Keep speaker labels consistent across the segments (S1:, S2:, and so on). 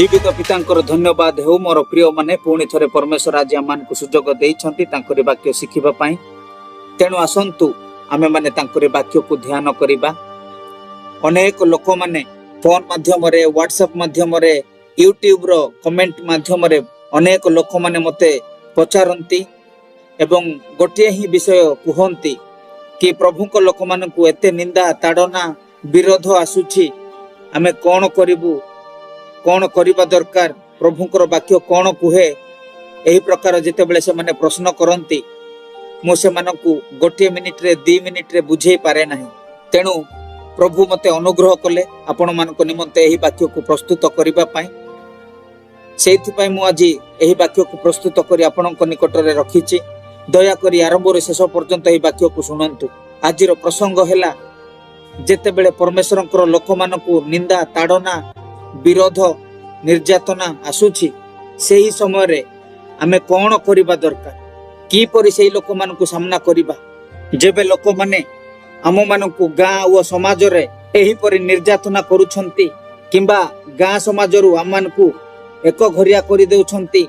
S1: जीवित पितांकर धन्यवाद हो मोर प्रिय माने पुणी थरे परमेश्वर आज आम को सुजोग देइछंती तांकर वाक्य शिखिबा पाई। तेणु आसंतु आमे माने तांकर वाक्य को ध्यान करिबा। अनेक लोक माने फोन माध्यम रे व्हाट्सएप माध्यम रे यूट्यूब रो कमेंट माध्यम रे अनेक लोक माने मते पचारंती एवं गोटे ही विषय कहंती कि प्रभु को लोक मान को एते निंदा ताड़ना विरोध आसुछि आमे कोन करिबु कौन करबा दरकार प्रभुंकर वाक्य कौन कुहे एही प्रकार जेते बेले से माने प्रश्न करंती मो से मानकु गोटे मिनिट रे 2 मिनिट रे बुझे पारे नाही। तेणु प्रभु मते अनुग्रह कले आपण मानको निमंते एही वाक्य को प्रस्तुत करिबा पाई। सेथि पाई मु आज एही वाक्य को प्रस्तुत करी आपणक निकट रे रखिछि। दया करी आरंभ रे शेष पर्यंत एही वाक्य को सुनंतु। आज रो प्रसंग हैला जेते बेले परमेश्वरंकर लोक मानकु निंदा ताड़ना विरोध निर्यातना आसुछि सेही समय रे आमे कोन करिबा दरकार की परि सेही लोक मानकु सामना करिबा। जेबे लोक माने आम मानकु गाँ व समाज रे एही परि निर्यातना करूछंती किंबा गाँ समाज रु आम मानकु एक घरिया करि देउछंती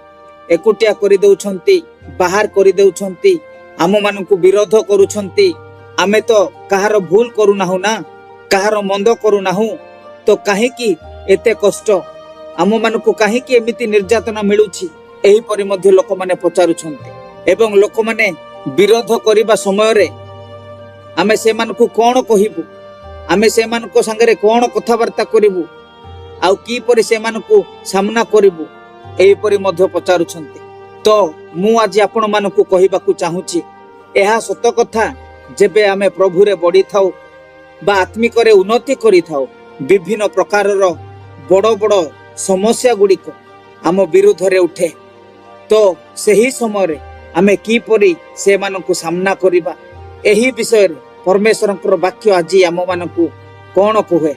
S1: एकुटिया करि देउछंती बाहर करि देउछंती आम मानकु विरोध करूछंती। आमे तो कहार भूल करू नाहु ना कहार मंद करू नाहु तो काहे की एते कष्ट आम मानकु काहे की एमिति निर्यातना मिलुछि एही परि मध्ये लोक माने पचारुछंती। एवं लोक माने विरोध करिबा समय रे आमे से मानकु कोन कहिबु आमे से मानको संगे कोन कथावार्ता करिबु आउ की परि से मानकु सामना करिबु एही परि मध्ये पचारुछंती। तो मु आज आपण मानकु कहिबाकू चाहूछि एहा सत कथा जेबे आमे प्रभु रे बढी थाउ बा आत्मिक रे उन्नति करि थाउ विभिन्न प्रकार रो बड़ बड़ समस्या गुड़िक आम विरुद्ध रे उठे तो सही समय रे आमे की परि से मानकु सामना करिबा एही विषय रे परमेश्वरंकर वाक्य आज आम मानकु कोन कहे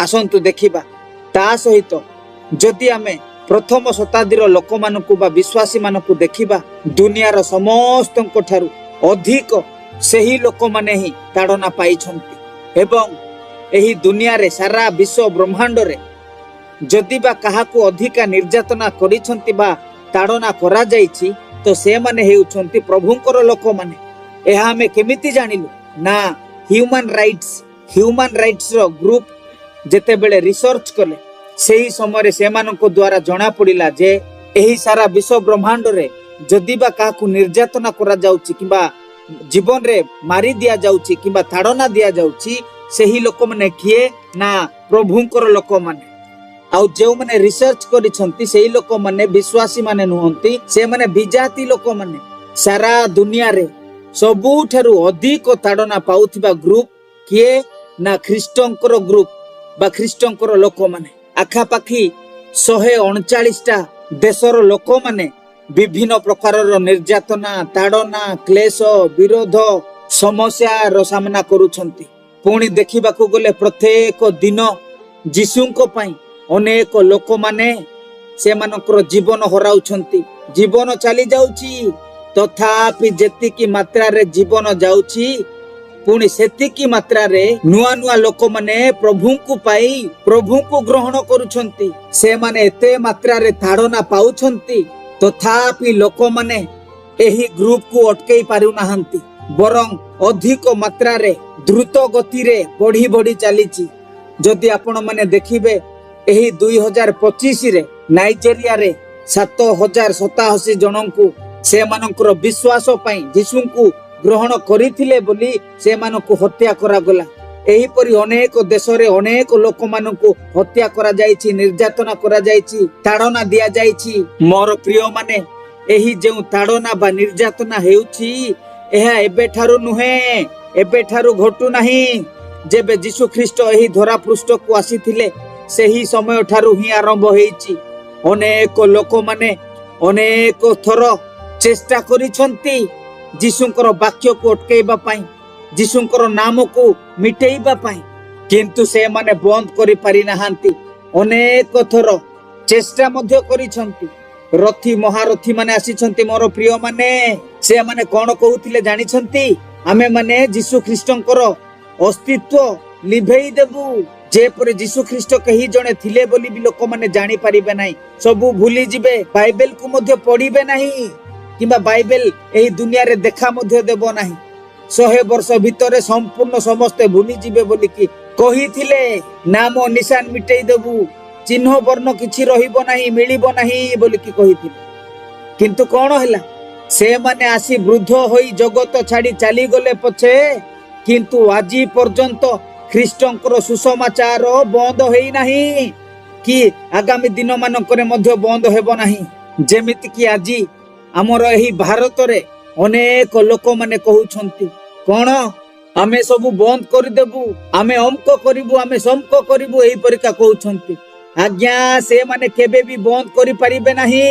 S1: आसंतु देखिबा। ता सहित जदि आमे प्रथम शताब्दीर लोक मानकु बा विश्वासी मानकु देखिबा दुनिया रो समस्तक ठारू अधिक सही लोक माने ही ताड़ना पाइछंती एवं एही दुनिया रे सारा विश्व ब्रह्मांड रे जदि बा काहाकू अधिका निर्यातना करिछंती बा ताड़ना करा जाईछि तो से माने हेउछंती प्रभुंकर लोक माने। एहा हमें केमिति जानिलु ना ह्यूमन राइट्स रो ग्रुप जेते बेले रिसर्च कले सेही समय रे सेमानको द्वारा जणा पड़िला जे एही सारा विश्व ब्रह्मांड रे जदि बा काहाकू निर्यातना करा जाउछि किबा जीवन रे मारी दिया जाउछि किबा ताड़ना दिया जाउछि सेही लोक माने किए ना प्रभुंकर लोक माने। आउ जो माने रिसर्च करिसंती सेही लोक माने विश्वासी माने नुहंती से माने विजाति लोक माने सारा दुनिया रे सबुठारु अधिक ताड़ना पाउथिबा ग्रुप किए ना ख्रीष्टंकर ग्रुप बा ख्रीष्टंकर लोक माने। आखा पाखी 139टा देशर लोक माने विभिन्न प्रकार निर्यातना ताड़ना क्लेश विरोध समस्या रो सामना करूछंती। पुणी देखिबाकू गले प्रत्येक दिन जीशुंको पाई अनेक लोक माने से मानकर जीवन हराउछंती जीवन चली जाउची तथापि जेतिकी मात्रा रे जीवन जाउची पुणी सेतिकी मात्रा रे नुआ नुआ लोक माने प्रभुंकु पाई प्रभुंकु ग्रहण करूछंती। से माने एते मात्रा रे ताड़ना पाउछंती तथापि लोक माने एही ग्रुप को अटकेई पारु नाहंती बरं अधिक मात्रा रे द्रुत गति रे बढ़ी बढ़ी चलीची। जदि आपण माने देखिबे एही 2025 रे नाइजेरिया रे 7087 जनंकु से मानकर विश्वास पई यीशुंकु ग्रहण करिथिले बोली से मानकु हत्या करा गला। एही परि अनेक देश रे अनेक लोक मानकु हत्या करा जाईची निर्यातना करा जाईची ताड़ना दिया जाईची। मोर प्रिय माने एही जेउ ताड़ना बा निर्यातना हेउची एहा एबे ठारू नुहे एबे ठारू घटू नाही। जेबे यीशु ख्रीष्ट एही धरा पृष्ठ को आसीथिले सेही समय ठारू ही आरंभ हेइची। अनेक लोक माने अनेक थर चेष्टा करिसंती यीशुंकर वाक्य को अटकेइबा पाई यीशुंकर नाम को मिटेइबा पाई किंतु से माने बंद करि पारि नाहांती। अनेक थर चेष्टा मध्य करिसंती। रथी महारथी माने आसीछंती मोर प्रिय माने से माने कोन कहउथिले जानिछंती आमे माने यीशु ख्रीष्टंकर अस्तित्व लिभेई देबु जेपरि जीशु ख्रीष्ट कही जणे थिले बोली भी लोक माने जानि परिबे नाही, सबु भूली जिबे, बाइबल को मध्य पढ़िबे नाही किबा बाइबल एही दुनिया रे देखा मध्य देबो नाही। 100 वर्ष भितरे संपूर्ण समस्त भूली जिबे बोली कि कही थिले, नाम निशान मिटेई देबू, चिन्ह वर्ण किछि रहिबो नाही, मिलिबो नाही बोली कि कही थिले। किंतु कोन हला, से माने आसी वृद्ध होई जगत छाड़ी चली गले पछे, किंतु आजी पर्यंत ख्रीष्टंकर सुसमाचार बंद होई नाही कि आगामी दिन मानकरे मध्य बंद हेबो नाही। जेमिति कि आजी हमर एही भारत रे अनेक लोक माने कहउछंती कोन आमे सब बंद कर देबू, आमे अमक करिबू, आमे समक करिबू, एही परिका कहउछंती। आज्ञा से माने केबे भी बंद करि परिबे नाही।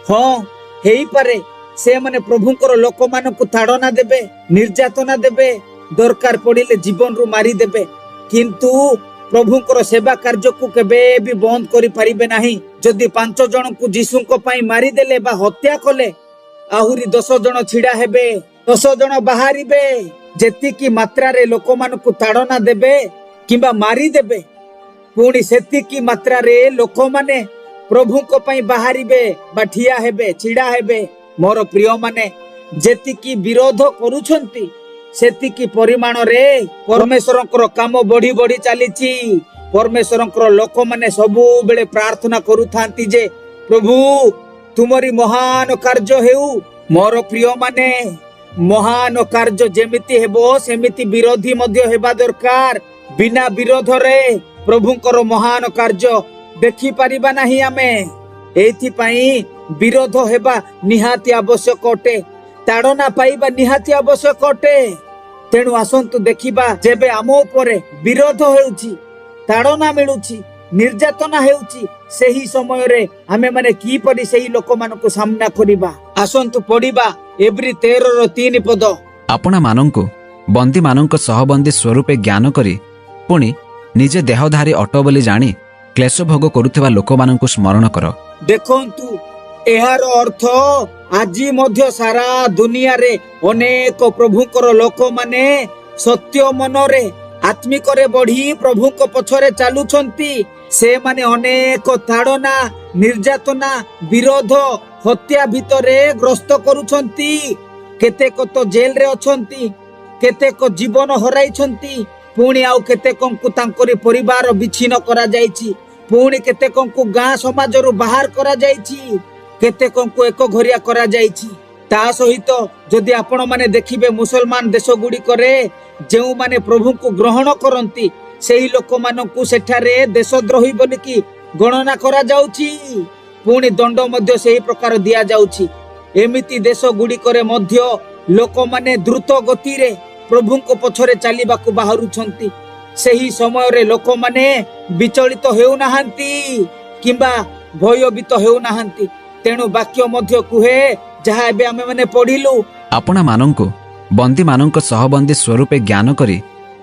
S1: हां हेई पारे से माने प्रभुंकर लोक मानकु ताड़ना देबे, निर्यातना देबे, दरकार पड़िले जीवन रु मारी देबे, किंतु प्रभुंकर सेवा कार्य को केबे भी बंद करि परिबे नाही। जदि 5 जन को जीशुंको पई मारी देले बा हत्या कले, आहुरी 10 जन छिड़ा हेबे, 10 जन बाहरिबे। जेति की मात्रा रे लोक मानकु ताड़ना देबे किबा मारी देबे, पुणी सेति की मात्रा रे लोक माने प्रभुंको पई बाहरिबे बा ठिया हेबे, छिड़ा हेबे। मोर प्रिय माने जेति की विरोध करूछंती सेति परिमाण रे परमेश्वरंकर काम बढ़ी बढ़ी चलीची। परमेश्वरंकर लोक माने सबु बेले प्रार्थना करूथांती जे प्रभु तुमरी महान कार्य हेउ। मोर प्रिय माने महान कार्य जेमिति हेबो सेमिति विरोधी मध्य हेबा दरकार। बिना विरोध रे प्रभुंकर महान कार्य देखि परिबा नाही। आमे एथि पई विरोध हेबा निहाती आवश्यक अटे, ताड़ना पाइबा निहाती आवश्यक अटे। तेणु आसंतु देखिबा जेबे आम उपरे विरोध हेउची, ताड़ना मिलुची, निर्यातना हेउची, सेही समय रे आमे माने की परि सेही लोक मानको सामना करिबा। आसंतु पढिबा एब्री 13:3 पद।
S2: आपणा मानंकु बंदी मानंक सहबंदी स्वरूपे ज्ञान करी पुणी निजे देहधारी अट बोली जानी क्लेश भोग करुथिबा लोक मानंकु स्मरण कर।
S1: देखंतु एहार अर्थ आजी मध्य सारा दुनिया रे अनेक प्रभुंकर लोक माने सत्य मनरे आत्मिक रे बढ़ी प्रभुंक पछरे चालुछंती। से माने अनेक ताड़ना, निर्यातना, विरोध, हत्या भितरे ग्रस्त करूछंती। केतेक तो जेल रे अछंती, केतेक जीवन हराइछंती, पुणी आउ केतेकंकु तांकरी परिवार विच्छिन्न करा जायछि, पुणी केतेकंकु गां समाज रु बाहर करा जायछि, केतेकंकु एक घरिया करा जायछि। ता सहित जदि आपण माने देखिबे मुसलमान देश गुडी करे जेउ माने प्रभु को ग्रहण करंती सेही लोक मानकु सेठारे देशद्रोही बोली की गणना करा जाउछि, पुणी दंड मध्य सेही प्रकार दिया जाउछि। एमिति देश गुडी करे मध्य लोक माने द्रुत गति रे प्रभु को पछरे चालिबा को बाहरुछंती। सेही समय रे लोक माने विचलित हेउ नाहंती किबा भयभीत हेउ नाहंती। तेणु वाक्य मध्य कुहे जहा एबे आमे माने पढिलु,
S2: आपणा मानंकु बंदी मानंक सहबंदी स्वरूपे ज्ञान करी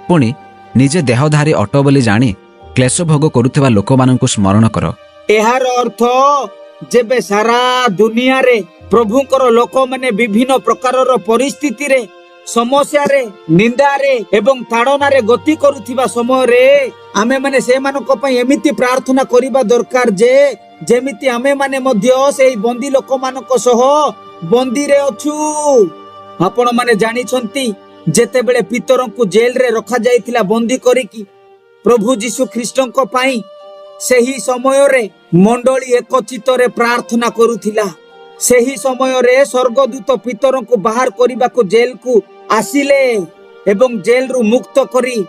S2: पुणी निजे देहधारी अट बोली जानी क्लेश भोग करुथिबा लोक मानंकु स्मरण कर।
S1: एहार अर्थ जेबे सारा दुनिया रे प्रभुंकर लोक माने विभिन्न प्रकारर परिस्थिति रे, समस्या रे, निंदा रे एवं ताड़ना रे गति करुथिबा समय रे आमे माने से मानक पई एमिति प्रार्थना करिबा दरकार जे जेमिति आमे माने मध्य सेही बंदी लोक मानक सह बंदी रे अछु। आपण माने जानि छंती जेते बेले पितरंकु जेल रे रखा जाइतिला बंदी करिकी प्रभु जीशु ख्रीष्टंक पई, सेही समय रे मंडली एकचित रे प्रार्थना करुथिला। सेही समय रे स्वर्गदूत पितरंकु बाहर करिबा को जेल को आसिले एवं जेल रु मुक्त करी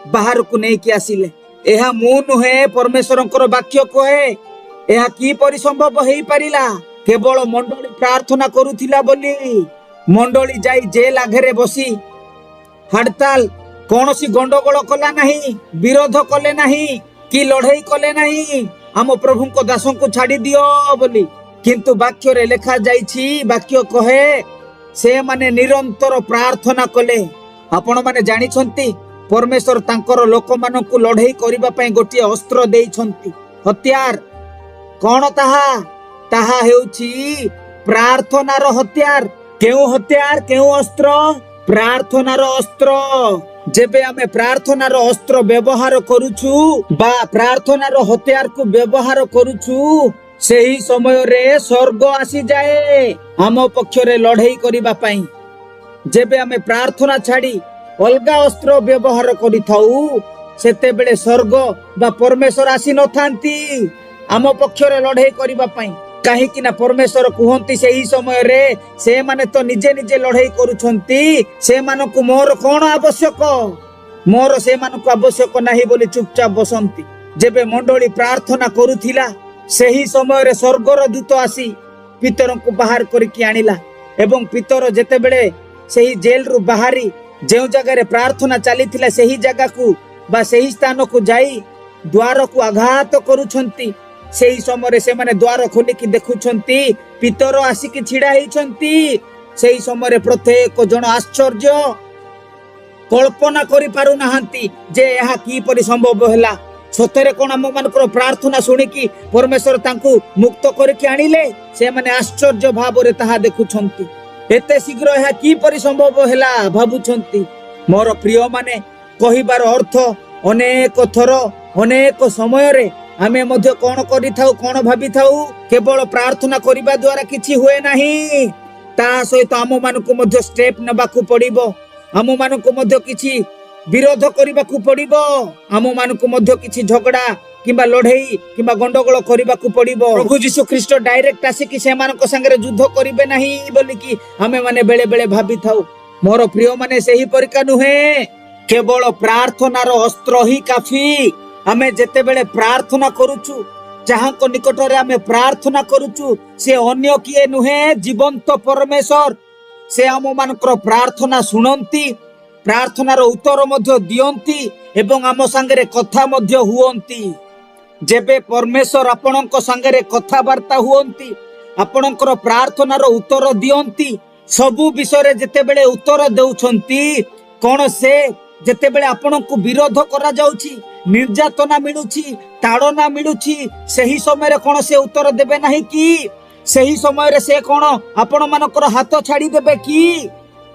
S1: बाहर को नै कि आसिले। एहा मु नुहे परमेश्वरंकर वाक्य कहे। एहा की परिसंभव हेई परिला? केवल मंडली प्रार्थना करुथिला बोली मंडली जाई जेल आघरे बसी हड़ताल कौनसी गंडगोल कला नहीं, विरोध कले नहीं कि लड़ाई कले नहीं, आम प्रभु को दासों को छाड़ी दियो बोली। किंतु वाक्य रे लिखा जाइछि, वाक्य कहे से माने निरंतर प्रार्थना कले। आपण माने जानि छंती परमेश्वर तांकर लोक मानकु लड़ाई करिबा पई गोटिए अस्त्र देई छंती। हथियार कौन ताहा? ताहा हेउछि प्रार्थनार हथियार। केउ हथियार, केउ अस्त्र? प्रार्थनार अस्त्र। जेबे आमे प्रार्थनार अस्त्र व्यवहार करूछु बा प्रार्थनार हथियार को व्यवहार करूछु सेही समय रे स्वर्ग आसी जाए आम पक्षरे लड़ाई करिबा पई। जेबे आमे प्रार्थना छाड़ी अलगा अस्त्र व्यवहार करिथाउ सेते बेले स्वर्ग बा परमेश्वर आसी न थांती आम पक्षरे लड़ाई करिबा पई। कहीं ना परमेश्वर कहती से ही समय रे से माने तो निजे निजे लड़ाई करुछंती से मानकु मोर कौन आवश्यक मोर से मानकु आवश्यक नहीं बोली चुपचाप बसंती। जेबे मंडली प्रार्थना करुथिला सेही समय रे स्वर्गर दूत आसी पितर को बाहर करके आनिला एवं पितर जेते बेले सेही जेल रु बाहरी जो जगह रे प्रार्थना चलीथिला सेही जगह को बा सेही स्थान को जाई द्वार को आघात करुछंती सेही समय से माने द्वार खोलिकी देखुछंती पितर आसिकी छिड़ा हेइछंती। सेही समय प्रत्येक जन आश्चर्य कल्पना करि पारु नाहंती जे यहा की परि संभव हैला। सतरे कोन हम मानकर प्रार्थना सुनिकी परमेश्वर तांकु मुक्त करके आनिले से माने आश्चर्य भाव रे ताहा देखुछंती एते शीघ्र यहा की परि संभव हैला भाबुछंती। मोर प्रिय माने कहिबार अर्थ अनेक थर अनेक समय रे आमे मध्य कौन करिथाउ कौन भाबिथाउ केवल प्रार्थना करिबा द्वारा किछि हुए नाही ता सहित आम मानकु मध्य स्टेप नबाकु पड़िबो आम मानकु मध्य किछि विरोध करिबाकु पड़िबो आम मानकु मध्य किछि झगड़ा किबा लड़ाई किबा गंडगोल करिबाकु पड़िबो। प्रभु यीशु ख्रीष्ट डायरेक्ट आसिकी से मानक संगे युद्ध करिबे नाही बोली कि आमे माने बेले बेले भाबिथाउ। मोर प्रिय माने सेही परिका नुहे केवल प्रार्थनार अस्त्र ही काफी। आमे जेते बेले प्रार्थना करूछु जहां को निकट रे आमे प्रार्थना करूछु से अन्य किए नुहे जीवंत परमेश्वर से आम मानकर प्रार्थना सुनंती प्रार्थनार उत्तर मध्य दियंती एवं आम संगे कथा मध्य हुअंती। जेबे परमेश्वर आपणक संगे कथबार्ता हुअंती आपणकर प्रार्थनार उत्तर दियंती सबु विषय जेते बेले उत्तर देउछंती कोन से जेते बेले आपणक विरोध करा जाउची निर्यातना मिलुची ताड़ना मिलुची सही समय कौन से उत्तर देबे नहीं कि सही समय से कौन आपण मानकर हाथ छाड़ी देबे कि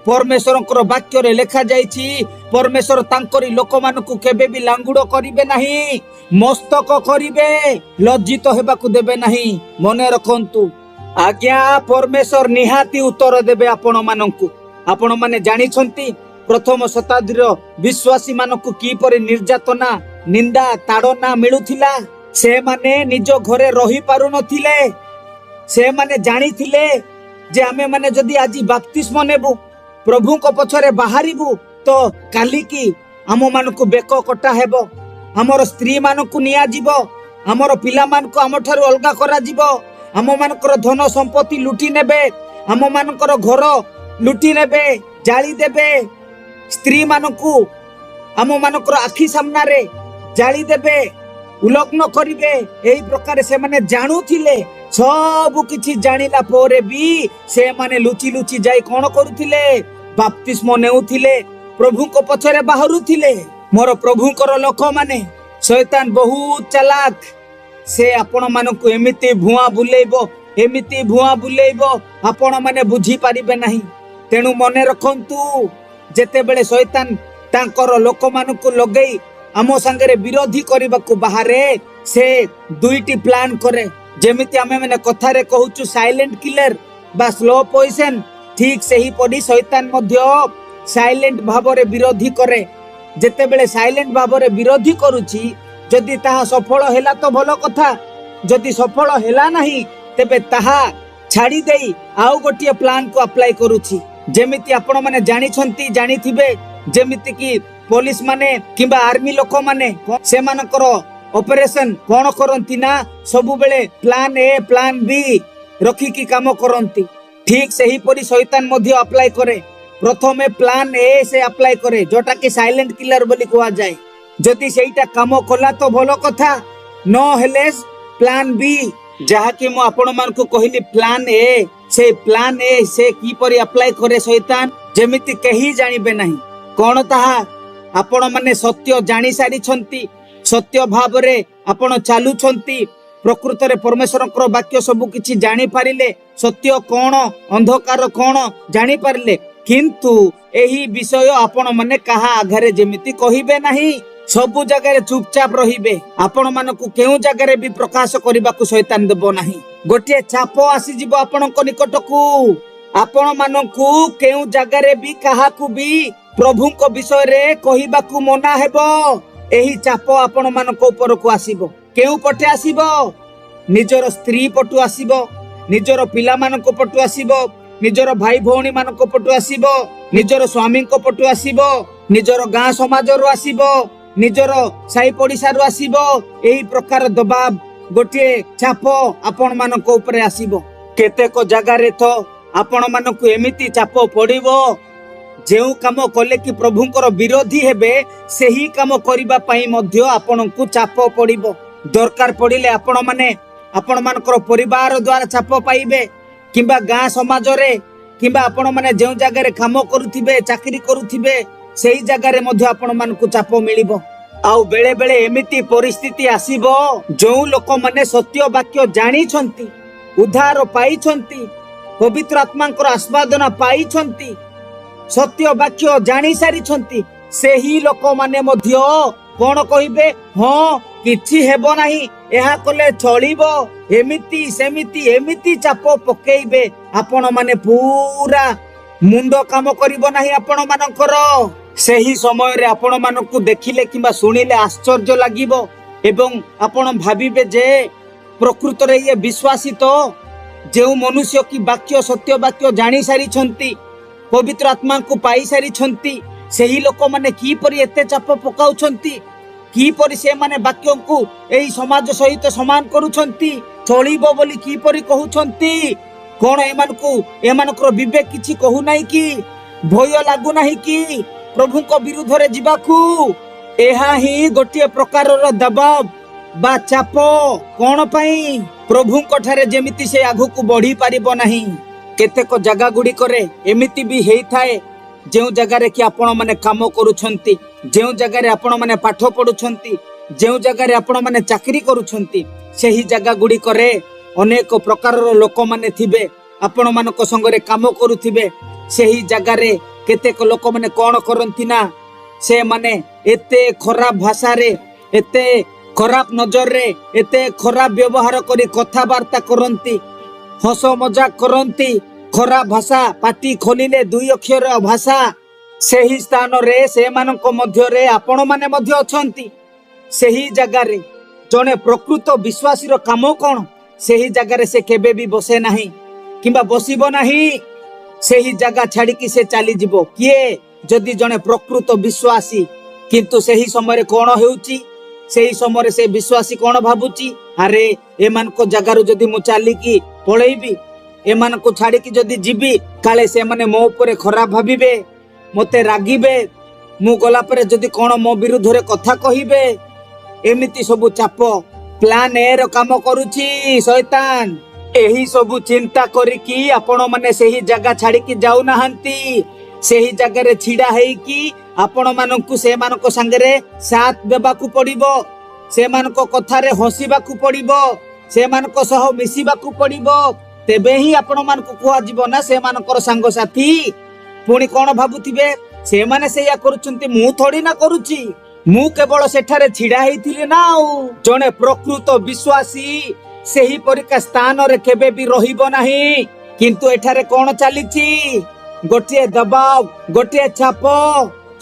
S1: परमेश्वर वाक्य रे लिखा जाइछि परमेश्वर तांकरी लोक मानकु केबे भी लांगुड़ करिवे नहीं मस्तक करिवे लज्जित हेबाकु देबे नहीं। मने रखंतु आज्ञा परमेश्वर निहाती उत्तर देबे आपण मानकु। आपण माने जानि छंती प्रथम शताब्दीर विश्वासी मानकु की परि निर्यातना निंदा ताड़ना मिलुथिला से माने निज घरे रही पारु नथिले से माने जानी थिले जे आमे माने जदि आज बपतिस्मा नेबु प्रभु को पछरे बाहरिबु तो काली की आम मानकु बेको कटा हेबो हमर स्त्री मानकु निया जीवो हमर पिला मानकु आम ठारु अलगा करा जीवो आम मानकर धन संपत्ति लुटी नेबे आम मानकर घर लुटी नेबे जाली देबे स्त्री मानकु आम मानकर आखि सामना रे जाली देबे उलग्न करिवे एही प्रकार से माने जानुथिले सब किछि जानिला पोरे भी से माने लुचि लुचि जाई कोन करूथिले बपतिस्मा नेउथिले प्रभु को पछरे बाहरुथिले। मोर प्रभु कर लोक माने शैतान बहुत चालाक से आपण मानकु एमिति भुआ बुलेइबो आपण माने बुझी पारिबे नाही। तेनु मने रखंतु जेते बेले शैतान तांकर लोक मानकु लगेई आमो संगे विरोधी करने बाहरे से दुईटी प्लान करे जेमिति आमे माने कथारे कहूचु साइलेंट किलर बा स्लो पॉइजन ठीक सही पड़ी शैतान मध्य साइलेंट भावरे विरोधी करे जेते बेले साइलेंट भावरे विरोधी करूची जदि ताहा सफल हैला तो भलो कथा जदि सफल हैला नहीं तेबे ताहा छाड़ी देई आउ गोटिए प्लान को अप्लाई करूची जेमिति आपण माने जानिछंती जानिथिबे जेमिति कि पुलिस माने किंबा आर्मी लोक माने से मानकर ऑपरेशन कोन करंती ना सबु बेले प्लान ए प्लान बी रखी की काम करंती ठीक सही परी शैतान मध्य अप्लाई करे प्रथमे प्लान ए से अप्लाई करे जोटा कि साइलेंट किलर बोली कहा जाए जदि सेटा काम कला तो भलो कथा न हेले प्लान बी जहा कि मु आपण मान को कहली प्लान ए से की परी अप्लाई करे शैतान जेमिति कहीं जानिबे नहीं कोन ताहा आपण माने सत्य जानी सारी छंती सत्य भाव रे आपण चालू छंती प्रकृत रे परमेश्वर वाक्य सब किछि जानी पारिले सत्य कोन अंधकार कोन जानी पारिले किंतु एही विषय आपण माने कहा आघरे जेमिति कहिबे नाही। सबु जगह चुपचाप रहिबे। आपण मानकु केउ जगह भी प्रकाश करबाकू शैतान देबो नाही। गोटे चाप आसी जिवो आपणक निकटकू। आपण मानकु केउ जगह भी काहाकू भी प्रभुक विषय रे कहिबाकू मना हेबो। एही चाप आपण मानक उपरकू आसीबो। केउ पटे आसीबो? निजर स्त्री पटु आसीबो, निजर पिला मानक पटु आसीबो, निजर भाई भौणी मानक पटु आसीबो, निजर स्वामी को पटु आसीबो, निजर गाँ समाज रु आसीबो, निजर साई पड़िसा रु आसीबो। एही प्रकार दबाव गोटे चाप आपण मानक ऊपर आसीबो। केतेक जगह रे तो आपण मानक एमिति चाप पड़िबो जेउ काम कले कि प्रभुंकर विरोधी हेबे सेही काम करिबा पई मध्य आपनकु चाप पड़िबो। दरकार पड़िले आपण माने आपण मानकर परिवार द्वारा चाप पाइबे किंबा गाँ समाज रे किंबा आपण माने जेउ जगह रे काम करूथिबे चाकरी करूथिबे सेही जगह रे मध्य आपण मानकु चाप मिलिबो। आउ बेले बेले एमिति परिस्थिति आसीबो जो लोक माने सत्य वाक्य जानी छंती, उद्धार पाई छंती, पवित्र आत्मांकर आस्वादना पाई छंती, सत्य वाक्य जानी सारी छंती, सेही लोक माने मध्य कोन कहिबे हाँ किछि हेबो नाही, एहा कले चलिबो, एमिति सेमिति एमिति चाप पकेइबे। आपण माने पूरा मुंड काम करिबो नाही आपण मानकर। सेही समय रे आपण मानकु देखिले किंबा सुनिले आश्चर्य लागिबो एवं आपण भाबिबे जे प्रकृत रे ये विश्वासी तो जेउ मनुष्य की वाक्य सत्य वाक्य जानी सारी छंती, पवित्र आत्मा को पाई सारी छंती, सेही लोक माने की परि एते चाप पकाउ छंती, की परि से माने वाक्य को एही समाज सहित समान करू छंती, चलिबो बोली की परि कहू छंती। कोन एमानकर विवेक किछि कहू नाही कि भय लागू नाही कि प्रभु को विरुद्ध रे जिबाकू। एहा ही गोटे प्रकार रो दबाव बा चाप कोन पई प्रभु ठारे जेमिति से आगु को बढ़ी पारिबो नाही। केतेक जगह गुडी करे एमिति भी हेई थाए जेउ जगह रे कि आपण माने काम करूछंती, जेउ जगह रे आपण माने पाठ पढुछंती, जेउ जगह रे आपण माने चाकरी करूछंती, सेही जगह गुडी करे अनेक प्रकार रो लोक माने थिबे आपण मानक संग रे काम करूथिबे। सेही जगह रे केतेक लोक माने कोन करंती ना से माने एते खराब भाषा रे एते खराब नजर रे एते खराब व्यवहार करी कथा वार्ता करंती, हस मजाक करंती, खराब भाषा पाटी खोलिले दुई अक्षर भाषा। सेही स्थान रे से मानक मध्य रे आपण माने मध्य अछंती। सेही जगह रे जने प्रकृत विश्वासी रो काम कोन सेही जगह रे से केबे भी बसे नाही किंबा बसिबो नाही। सेही जगह छाड़ी कि से चली जिवो किए जदि जने प्रकृत विश्वासी। किंतु सेही समय रे कोन हेउची, सेही समय रे से विश्वासी कोन भाबुची अरे एमान को जगह रु जदि मु चली कि पळेबी, एमान को छाड़ी कि जदि जिबी काले से माने मो ऊपर खराब भाबिबे, मते रागिबे, मु गला परे जदि कोन मो विरुद्ध रे कथा कहिबे। एमिति सबु चाप प्लान ए रो काम करूची शैतान। एही सबु चिंता करिकी आपण माने सेही जगह छाड़ी कि जाउ नाहंती। सेही जगह रे छिड़ा हेई कि आपण मानकु से मानको संगे रे साथ देबाकू पड़िबो, से मानको कथा रे हसीबाकू पड़िबो, से मानको सह मिसिबाकू पड़िबो। तेबे ही आपण मानको कुआ जीवो ना से मानकर संग साथी। पुणी कोन भाबुथिबे से माने सेया करूचंती, मु थोड़ी ना करूची, मु केवल सेठारे छिड़ा हेइथिले ना। जने प्रकृत विश्वासी सेही परिका स्थान रे केबे भी रहिबो नाही। किंतु एठारे कोन चलीची गोटे दबाव गोटे चाप।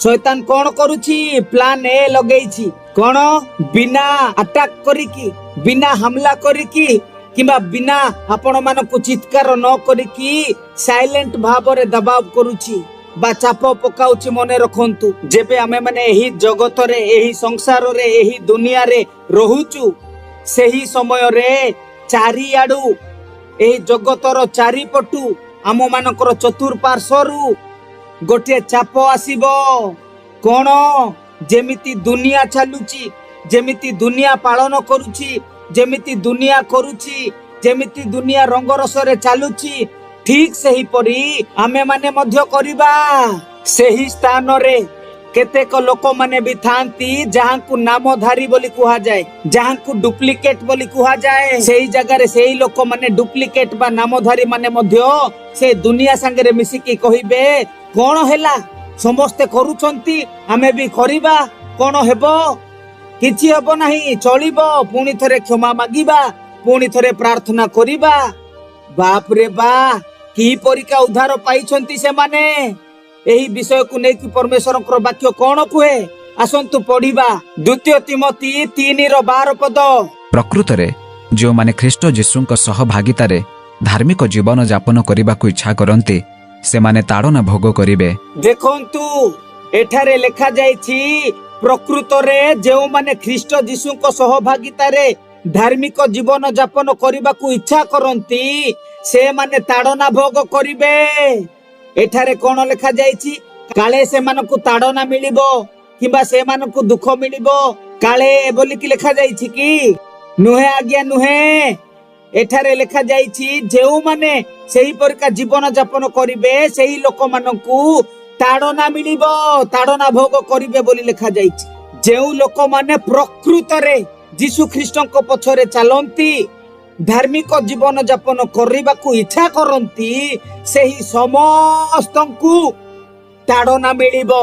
S1: शैतान कोन करूची प्लान ए लगेइची कोन बिना अटैक करिकी बिना हमला करिकी किंबा बिना आपण मानकु चित्कार न करिकी साइलेंट भाव रे दबाव करूची बा चाप पकाउची। मने रखंतु जेबे आमे माने एही जगत रे एही संसार रे एही दुनिया रे रहुचु सेही समय रे चारिआडू एही जगतर चारिपटू आम मानकर चतुर्पार्श्वरू गोटे चाप आसीबो। कोन जेमिति दुनिया चालुची, जेमिति दुनिया पालन करूची, जेमिति दुनिया करूची, जेमिति दुनिया रंगरस रे चालुची ठीक सेही परी आमे माने मध्य करिबा। सेही स्थान रे केतेक लोक माने भी थांती जहांकु नामधारी बोली कुहा जाए, जहांकु डुप्लिकेट बोली कुहा जाए। सेही जगह रे सेही लोक माने डुप्लिकेट बा नामधारी माने मध्य से दुनिया संगे मिसिकी कहिबे कोन हैला समस्ते करूछंती आमे भी करिबा, कोन हेबो किछि हेबो नाही, चलिबो, पुणी थरे क्षमा मागिबा, पुणी थरे प्रार्थना करिबा। बाप रे बा की परिका उद्धार पाइछंती से माने। एही विषय को नेकी परमेश्वर वाक्य कौन कुहे आसंतु पढ़िबा। द्वितीय तिमोथी 3:12 पद।
S2: प्रकृतरे जो माने ख्रीष्ट जीशुंक सहभागितारे धार्मिक जीवन यापन करबाकू इच्छा करंती से माने ताड़ना भोग करिवे।
S1: देखंतु एठारे लेखा जायछि प्रकृतरे जो माने ख्रीष्ट जीशुंक सहभागितारे धार्मिक जीवन यापन करबाकू इच्छा करंती से माने ताड़ना भोग करिवे। एठारे कोन लेखा जायछि काले से मानकु ताड़ना मिलिबो किबा से मानकु दुख मिलिबो काले बोली कि लेखा जायछि कि नुहे आज्ञा नुहे। एठारे लेखा जायछि जेउ माने सेही परिका जीवन यापन करिवे सेही लोक मानकु ताड़ना मिलिबो, ताड़ना भोग करिवे बोली लेखा जायछि। जेउ लोक माने प्रकृतरे यीशु ख्रीष्टଙ୍କ पछरे चालंती धार्मिक जीवन यापन करबाकू इच्छा करंती सेही समस्तंकु ताड़ना मिलिबो।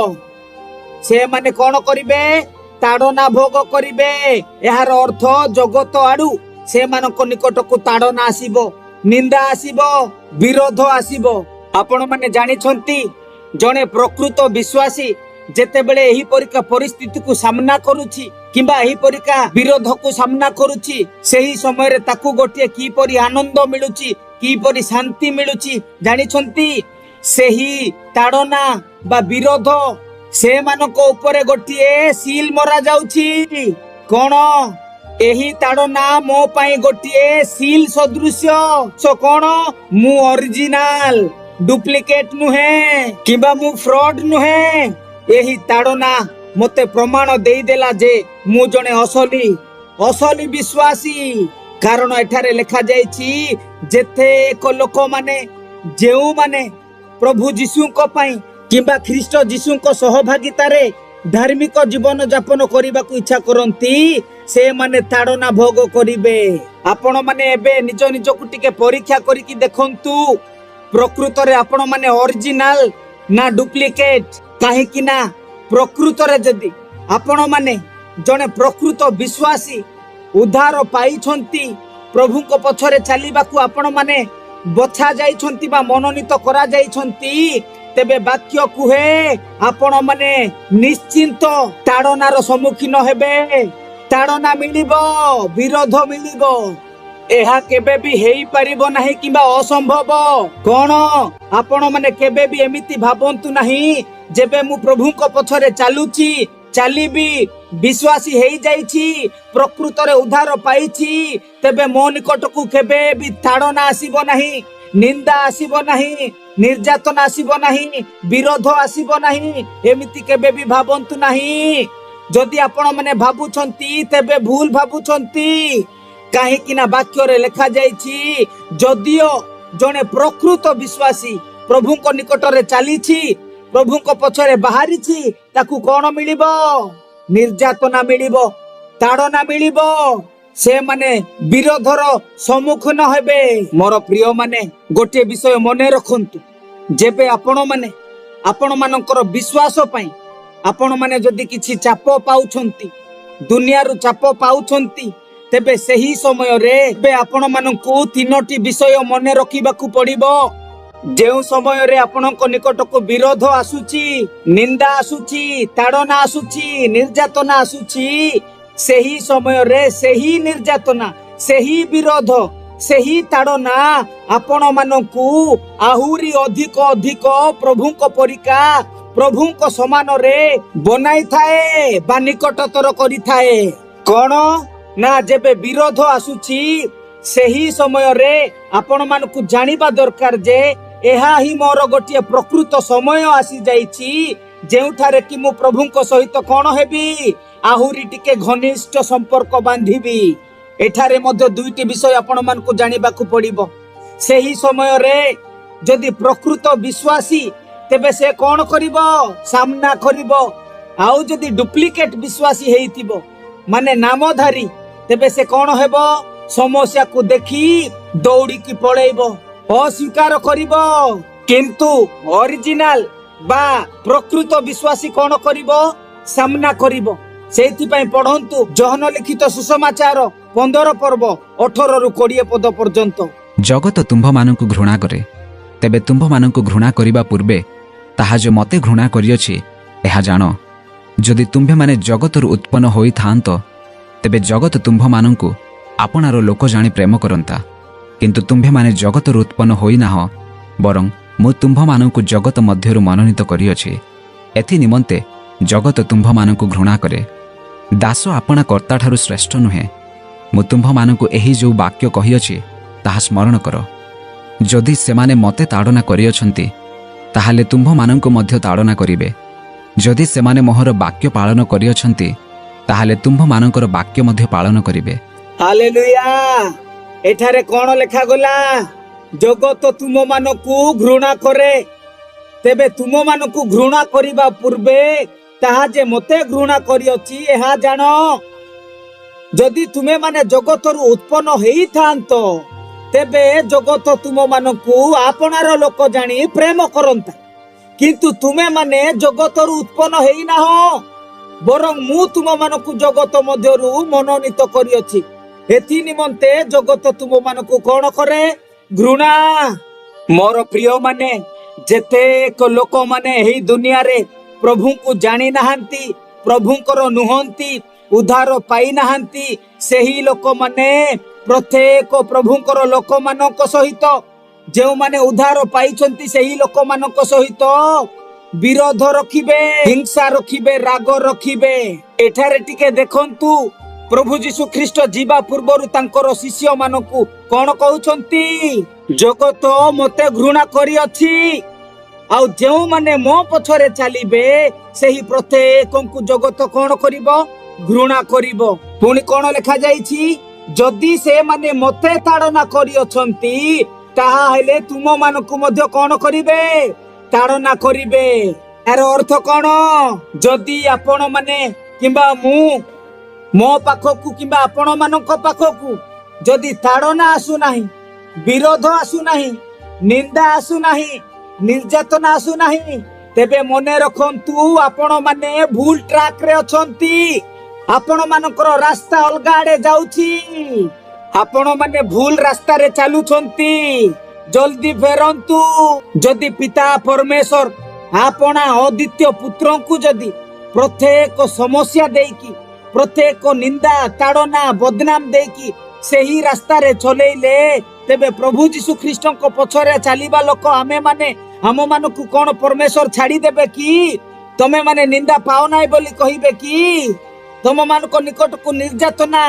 S1: से माने कोन करिवे ताड़ना भोग करिवे। एहार अर्थ जगत आडू से मानक निकटकू ताड़ना आसीबो, निंदा आसीबो, विरोध आसीबो। आपण माने जानि छंती जणे प्रकृत विश्वासी जेतेबेले एही परिका परिस्थिति को सामना करूछि किंबा एही परिका विरोध को सामना करूछि सेही समय रे ताकू गोटे की परि आनंद मिलुछि, की परि शांति मिलुछि जानि छंती। सेही ताड़ना बा विरोध से मानक ऊपर गोटे सील मरा जाउछि। कोन एही ताड़ना मो पाई गोटे सील सदृश्य। सो कोन मु ओरिजिनल डुप्लिकेट नुहे किबा मु फ्रॉड नुहे। एही ताड़ना मते प्रमाण देई देला जे मु जने असली विश्वासी। कारण एठारे लेखा जायछि जेते एक लोक माने जेउ माने प्रभु जीशुंको पई किबा ख्रीष्ट जीशुंको सहभागितारे धार्मिक जीवन यापन करबाकू इच्छा करंती से माने ताड़ना भोग करिवे। आपण माने एबे निज निजकु टिके परीक्षा करिकि देखंतु प्रकृतरे आपण माने ओरिजिनल ना डुप्लिकेट। काहे कि ना प्रकृतरे जदि आपण माने जने प्रकृत विश्वासी उद्धार पाइछंती प्रभुको पछरे चलिबाकू आपण माने बछा जाइछंती बा मनोनीत करा जाइछंती तेबे वाक्य कुहे आपण माने निश्चिंत ताड़नार सम्मुखीन हेबे। ताड़ना मिलिबो, विरोध मिलिबो। एहा केबे भी हेई परिबो नाही किबा असंभव। कोन आपण माने केबे भी एमिति भाबंतु नाही जेबे मु प्रभुको पछरे चालुची चालिबी विश्वासी हेई जाइछि प्रकृतरे उद्धार पाइछि तेबे मो निकटकू केबे भी ताड़ना आसीबो नाही, निंदा आसीबो नाही, निर्यातना आसीबो नाही, विरोध आसीबो नाही। एमिति केबे भी भाबंतु नाही। जदि आपण माने भाबुछंती तेबे भूल भाबुछंती। काहे कि ना वाक्य रे लेखा जाइछि जदियो जने प्रकृत विश्वासी प्रभुको निकटरे चालिछि प्रभुको पछरे बाहरिछि ताकू कोन मिलिबो निर्यातना मिलिबो, ताड़ना मिलिबो। से माने विरोधर सम्मुखीन हेबे। मोर प्रिय माने गोटे विषय मने रखंतु जेबे आपण माने आपण मानकर विश्वास पई आपण माने जदि किछि चाप पाउछंती दुनिया रु चाप पाउछंती तेबे सही समय रे बे आपण मानकू तीनोटी विषय मने रखिबाकू पड़िबो। जेउ समय रे आपणक निकटक विरोध आसुची, निंदा आसुची, ताड़ना आसुची, निर्यातना आसुची सही समय रे सही निर्यातना, सही विरोध, सही ताड़ना आपण मानकू आहुरी अधिक अधिक प्रभुक परिका प्रभुक समान रे बनाई थाए बा निकटतर करि थाए। कोन ना जेबे विरोध आसुची सही समय रे आपण मानकू जानिबा दरकार जे एहा ही मोर गोटे प्रकृत समय आसी जाइछि जेउठारे कि मु प्रभुक सहित कोन हेबी आहुरी टिके घनिष्ठ संपर्क बांधिबी। एठारे मध्य दुईटी विषय आपण मानकू जानिबाकू पड़िबो। सही समय रे जदि प्रकृत विश्वासी तेबे से कोन करिबो सामना करिबो आउ जदि डुप्लिकेट विश्वासी हेइतिबो माने नामधारी तेबे से कौन हेबो समस्या को देखी दौड़ी की पळेइबो अस्वीकार करिबो किंतु ओरिजिनल बा प्रकृत विश्वासी कौन करिबो सामना करिबो सेति पई पढंतु जोहन लिखित सुसमाचार 15 पर्व 18 रु 20 पद पर्यंत।
S2: जगत तुम्भमानंकु घृणा करे तेबे तुम्भमानंकु घृणा करिबा पूर्वे ताहा जो मते घृणा करियछि एहा जानो जदि तुम्भेमाने जगतरु उत्पन्न होई थांत तेबे जगत तुम्भमानंकु आपणार लोक जानी प्रेम करंता किंतु तुम्भेमाने जगतरु उत्पन्न होई नाह बरं मु तुम्भमानंकु जगत मध्यरु मनोनीत करियछि एथि निमन्ते जगत तुम्भमानंकु घृणा करे। दास आपणा कर्ताठारु श्रेष्ठ नुहे मु तुम्भमानंकु एही जो वाक्य कहियछि ताहा स्मरण कर जदि सेमाने मते ताड़ना करियछन्ति ताहाले तुम्भमानंकु मध्य ताड़ना करिवे जदि सेमाने मोहर वाक्य पालन करियछन्ति ताहाले तुम्भमानंकर वाक्य मध्य पालन करिवे।
S1: हालेलुया। एठारे कोन लेखा गला जगत तुम मानकु घृणा करे तेबे तुम मानकु घृणा करिबा पूर्वे ताहा जे मते घृणा करियछि एहा जानो जदि तुमे माने जगतरु उत्पन्न हेई थांतो तेबे जगत तुम मानकु आपणार लोक जानी प्रेम करंता किंतु तुमे माने जगतरु उत्पन्न हेई ना हो बरं मु तुम मानकु जगत मध्यरु मनोनीत करियछि एथि निमन्ते जगत तुम मानकु कोन करे घृणा। मोर प्रिय माने जेतेक लोक माने एही दुनिया रे प्रभु को जानी नाहंती प्रभुंकर नुहंती उद्धार पाई नाहंती सेही लोक माने प्रत्येक प्रभुंकर लोक मानक सहित जो माने उद्धार पाइछंती सेही लोक मानक सहित विरोध रखिबे हिंसा रखिबे राग रखिबे। एठारे टिके देखंतु प्रभु जीशु ख्रीष्ट जीवा पूर्वरु तांकर शिष्य मानकु कोन कहउछंती जगत मते घृणा करी अछि आउ जेउ माने मो पछरे चलिबे सेही प्रत्येकंकु जगत कोन करिवो घृणा करिवो। पुणी कोन लेखा जाईछि जदि से माने मते ताड़ना करी अछंती ताहा हेले तुम मानकु मध्य कोन करिवे ताड़ना करिवे। यार अर्थ कोन जदि आपण माने किबा मु मो पाखकु किबा आपण मानक पाखकु जदि ताड़ना आसु नाही विरोध आसु नाही निंदा आसु नाही निर्यातना आसु नाही तेबे मने रखंतु आपण माने भूल ट्रैक रे अछंती आपण मानकर रास्ता अलगा आडे जाउछि आपण माने भूल रास्ता रे चालुछंती जल्दी फेरंतु। जदि पिता परमेश्वर आपना अद्वितीय पुत्र को जदि प्रत्येक समस्या देकी प्रत्येक निंदा ताड़ना बदनाम देकी सेही रास्ता रे चलेइले तेबे प्रभु जीशु ख्रीष्ट को पछरे चलीबा लोक आमे माने हम मानकु कोन परमेश्वर छाड़ी देबे कि तमे माने निंदा पाओ नाइ बोली कहिबे कि तम मानक निकट को निर्यातना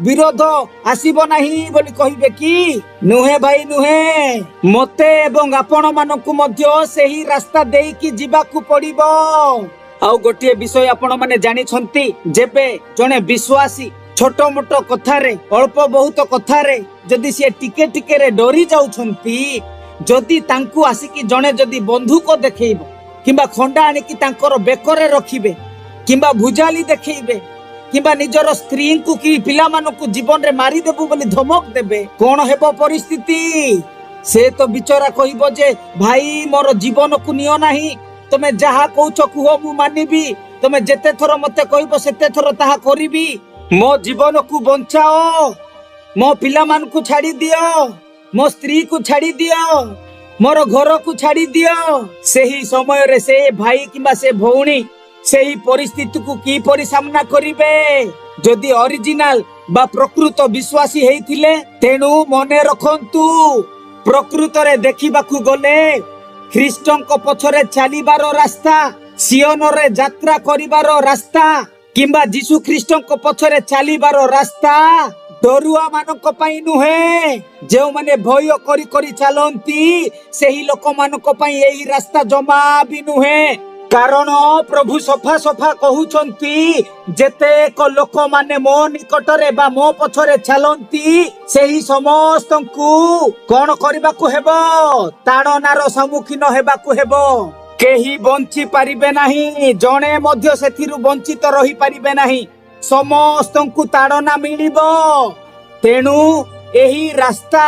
S1: विरोध आसीबो नाही बोली कहिबे कि नुहे भाई नुहे मते एवं आपण मानकु मध्य सेही रास्ता देकी जीवाकू पड़िबो। आउ गोटे विषय आपण माने जानि छंती जेबे जने विश्वासी छोट मोट कथा रे अल्प बहुत कथा रे जदि से टिके टिके रे डरी जाउछंती जदि तांकू आसिकी जने जदि बंधुक देखैबो किबा खंडा आनी कि तांकर बेकरे रखिबे किबा भुजाली देखैबे किबा निजर स्त्री को कि पिला मानकु जीवन रे मारी देबु बोली धमक देबे कोन हेबो परिस्थिति से तो बिचरा कहिबो जे भाई मोर जीवन को नियो नाही तमे जहा कहउछ कुह मु मानिबी तमे जेते थरो मते कहिबो सेते थरो ताहा करिबी मो जीवन को बंचाओ मो पिला मान को छाड़ी दियो मो स्त्री को छाड़ी दियो मोर घर को छाड़ी दियो। सेही समय रे से भाई किबा से भौणी सेही परिस्थिति को की परि सामना करिवे जदि ओरिजिनल बा प्रकृत विश्वासी हेइथिले तेनु मने रखंतु प्रकृत रे देखिबाकू गले ख्रीष्टंक पछरे चलीबार रास्ता सियोन रे यात्रा करिबार रास्ता किंबा जीशु ख्रीष्टंक पछरे चलीबार रास्ता डरुआ मानक पई नुहे जो माने भय करी करी चलंती सेही लोक मानक पई एही रास्ता जमा भी नुहे कारण प्रभु सफा सफा कहउछंती जेतेक लोक माने मो निकटरे बा मो पछरे चलंती सेही समस्तंकु कोन करिबाकू हेबो ताड़नार सम्मुखीन हेबाकू हेबो। केही बंची पारिबे नाही, जणे मध्य सेथिरु वंचित रही पारिबे नाही, समस्तंकु ताड़ना मिलिबो। तेणु एही रास्ता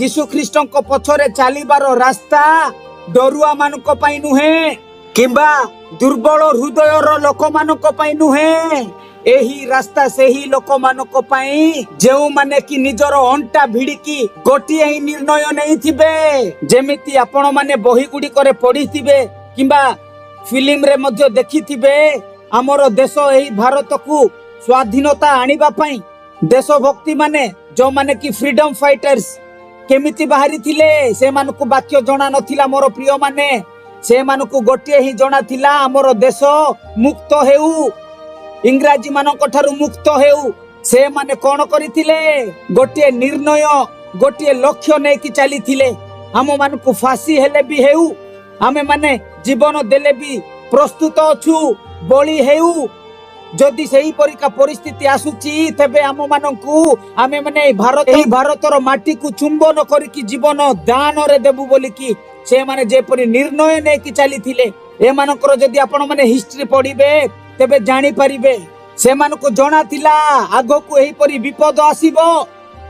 S1: यीशु ख्रीष्टଙ୍କ पछरे चालिबार रास्ता डरुआ मानक पई नुहे किंबा दुर्बल हृदयर लोक मानक पई नुहे। एही रास्ता सेही लोक मानक पई जेउ माने कि निजर अंटा भिड़िकी गोटिए ही निर्णय नहीं थिबे। जेमिति आपण माने बही गुडी करे पढ़ी थिबे किंबा फिल्म रे मध्य देखि थिबे, हमर देश एही भारत को स्वाधीनता आनिबा पई देशभक्ति माने जो माने कि फ्रीडम फाइटर्स केमिति बाहरी थिले, से मानकु वाक्य जणा नथिला। मोर प्रिय माने से मानकु गोटिए ही जणा थिला, हमर देश मुक्त हेउ, इंग्राजी मानक ठारू मुक्त हेउ। से माने कोन करिथिले, गोटिए निर्णय गोटिए लक्ष्य नै कि चली थिले। हम मानकु फांसी हेले भी हेउ, आमे माने जीवन देले भी प्रस्तुत अछु, बलि हेउ। जदि सही परिका परिस्थिति आसुची तेबे आम मानकु आमे माने भारतर माटी को चुंबन करिकी जीवन दान रे देबु बोली कि से माने जेपरि निर्णय नै कि चली थिले। ए मानकर जदि आपण माने हिस्ट्री पढ़िबे तेबे जानि परिबे, से मानकु जणा थिला आगो को एही परि विपद आसीबो,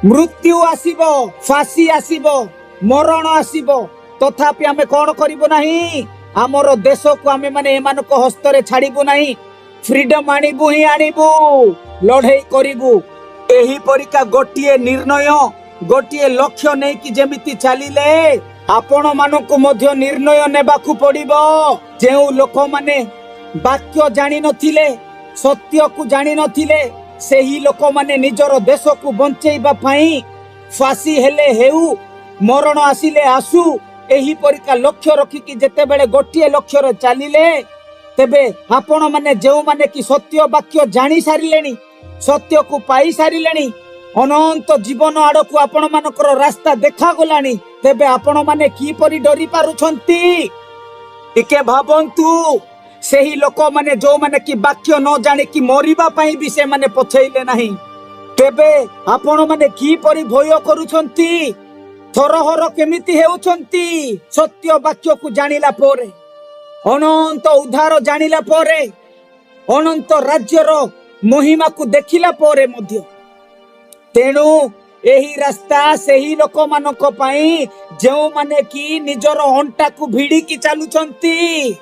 S1: मृत्यु आसीबो, फांसी आसीबो, मरण आसीबो। तथापि आमे कोन करिबो नाही, हमर देश को आमे माने ए मानक हस्तरे छाड़िबो नाही। फ्रीडम आनिबु ही आनिबु, लड़ाई करिबु। एही परिका गोटिए निर्णय गोटिए लक्ष्य नै कि जेमिति चलिले आपण मानकु मध्य निर्णय नेबाकु पड़िबो। जेउ लोक माने वाक्य जानि नथिले, सत्य को जानि नथिले, सेही लोक माने निजर देश को बंचेइबा पई फांसी हेले हेउ, मरण आसिले आसु, एही परिका लक्ष्य रखिकी जेते बेले गोटिए लक्ष्य रे चलिले तेबे आपण माने जेउ माने कि सत्य वाक्य जानि सारिलेनी, सत्य को पाई सारिलेनी, अनंत जीवन आड़ को आपण मानकर रास्ता देखा गलानी, तेबे आपण माने की परि डरी पारुछंती। टिके भाबंतु, सेही लोक माने जो माने कि वाक्य न जाने कि मरिबा पई भी से माने पछैले नाही, तेबे आपण माने की परि भय करूछंती, थरहर केमिति हेउछंती। सत्य वाक्य को जानिला पोरे, अनंत उद्धार जानिला पोरे, अनंत राज्यर महिमा को देखिला पोरे मध्य। तेणु एही रास्ता सेही लोक मानक पई जेउ माने कि निजर अंटा को भिड़ी की चालुछंती,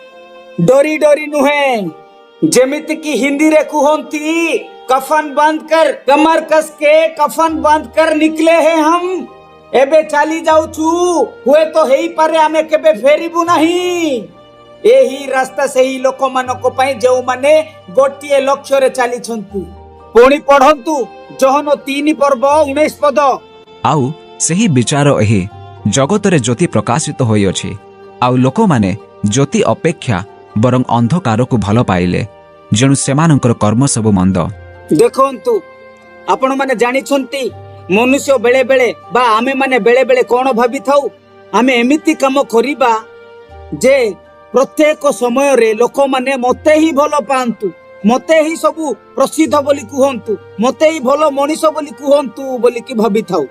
S1: डरी डरी नुहे। जेमिति कि हिंदी रे कुहंती, कफन बांध कर कमर कस के कफन बांध कर निकले हैं हम, एबे चली जाउछु, हुए तो हेई पारे आमे केबे फेरिबु नाही। एही रास्ता सेही लोक मानक पई जेउ माने गोटिए लक्ष्य रे चली छंतु। पुणी पढ़ंतु जोहन 3 पर्व 19 पद।
S2: आउ सेही विचार एही जगतरे ज्योति प्रकाशित होई अछि, आउ लोक माने ज्योति अपेक्षा बरं अंधकार को भल पाइले, जेणु सेमानकर कर्म सब मंद।
S1: देखंतु आपण माने जानि छंती, मनुष्य बेले बेले बा आमे माने बेले बेले कोन भाबी थाउ, आमे एमिति काम करिबा जे प्रत्येक समय रे लोक माने मते ही भलो पांतु, मते ही सबु प्रसिद्ध बोली कुहंतु, मते ही भलो मनीष बोली कुहंतु बोली कि भाबी थाउ।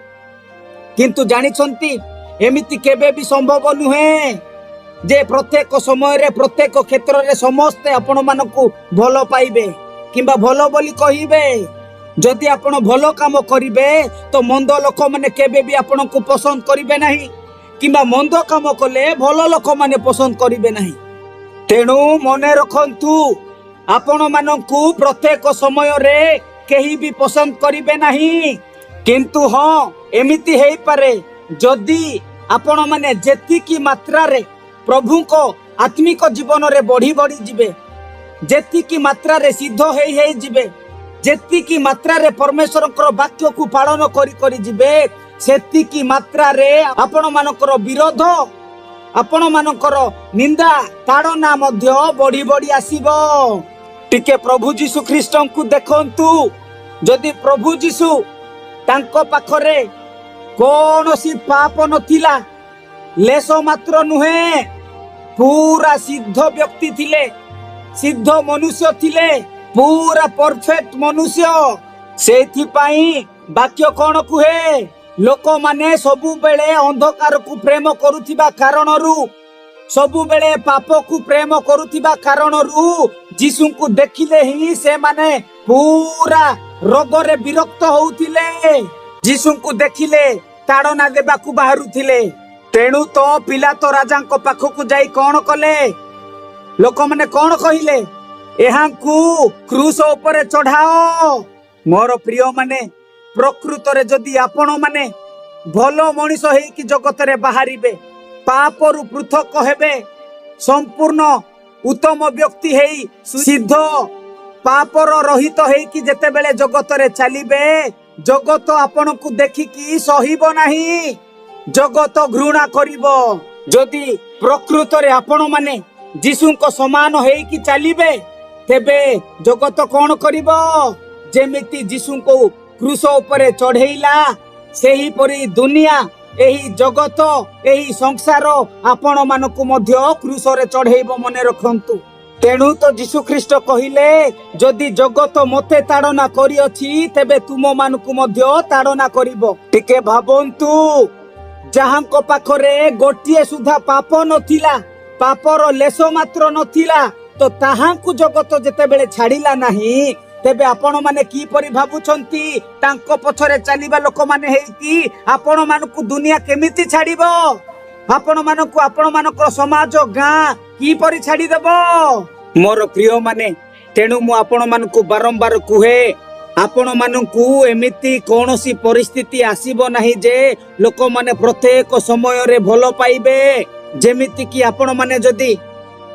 S1: किंतु जानि छंती एमिति केबे भी संभव नुहे जे प्रत्येक समय रे प्रत्येक क्षेत्र रे समस्त आपण मानकु भलो पाइबे किंबा भलो बोली कहिबे। जदि आपण भलो काम करिबे तो मंद लोक माने केबे भी आपण को पसंद करिबे नाही, किंबा मंद काम कले भलो लोक माने पसंद करिबे नाही। तेणु मने रखंतु आपण मानकु प्रत्येक समय रे केही भी पसंद करिबे नाही, किंतु हां एमिति हेई पारे जदि आपण माने जेति की मात्रा रे प्रभु को आत्मिक जीवन रे बढ़ी बढ़ी जिबे, जेति की मात्रा रे सिद्ध हेई जिबे, जेति की मात्रा रे परमेश्वर वाक्य को पालन करी करी जिबे, सेति की मात्रा रे आपण मानकर विरोध, आपण मानकर निंदा ताड़ना मध्य बढ़ी बढ़ी आसीबो। टिके प्रभु जीशु ख्रीष्ट को देखंतु, जदि प्रभु जीशु तांको पाखरे कोनोसी पाप नथिला, लेस मात्र नुहे, पूरा सिद्ध व्यक्ति थिले, सिद्ध मनुष्य थिले, पूरा परफेक्ट मनुष्य। सेथि पई वाक्य कोन कुहे, लोक माने सबु बेले अंधकार को प्रेम करुथिबा कारणरू सबु बेले पाप को प्रेम करुथिबा कारणरू जीसु को देखिले ही से माने पूरा रोगरे विरक्त होउथिले। जीसु को देखिले ताड़ना देबाकू बाहरुथिले। तेणु तो पिलातो राजांको पाखकू जाई कोन कले? लोक माने कोन कहिले? एहांकू क्रूस ऊपर चढ़ाओ। मोर प्रिय माने प्रकृत रे जदि आपण माने भलो मनीष हेई कि जगत रे बाहरिबे, पापरु पृथक हेबे, संपूर्ण उत्तम व्यक्ति हेई सिद्ध पापर रहित हेई कि जेते बेले जगत रे चलिबे, जगत आपण को देखि कि सहिबो नाही, जगत घृणा करिबो। जदि प्रकृत रे आपण माने जीसुको समान हेई कि चलिबे, तेबे जगत कोन करिबो? जेमिति जीसुको क्रूस ऊपर चढ़ेइला सेही परी दुनिया एही जगत एही संसार आपण मानकु मध्य क्रूस रे चढ़ेइबो, मने रखंतु। तेणु तो जीसु ख्रीष्ट कहिले जदि जगत मते ताड़ना करिअछि तेबे तुम मानकु मध्य ताड़ना करिबो। टिके भाबंतु, जहांको पाखरे गोटिए सुधा पाप नथिला, पापर लेस मात्र नथिला, तो ताहांकु जगत जेते बेले छाड़िला नाही, तेबे आपण माने की परि भाबुछंती तांको पछरे चलीबा लोक माने हेकी आपण मानकु दुनिया केमिति छाड़िबो? आपण मानकु आपण मानकर समाज गां की परि छाड़ी देबो? मोर प्रिय माने, तेणु मु आपण मानकु बारंबार कुहे, आपण मानकु एमिति कोनोसी परिस्थिति आसीबो नाही जे लोक माने प्रत्येक समय रे भलो पाइबे। जेमिति कि आपण माने जदि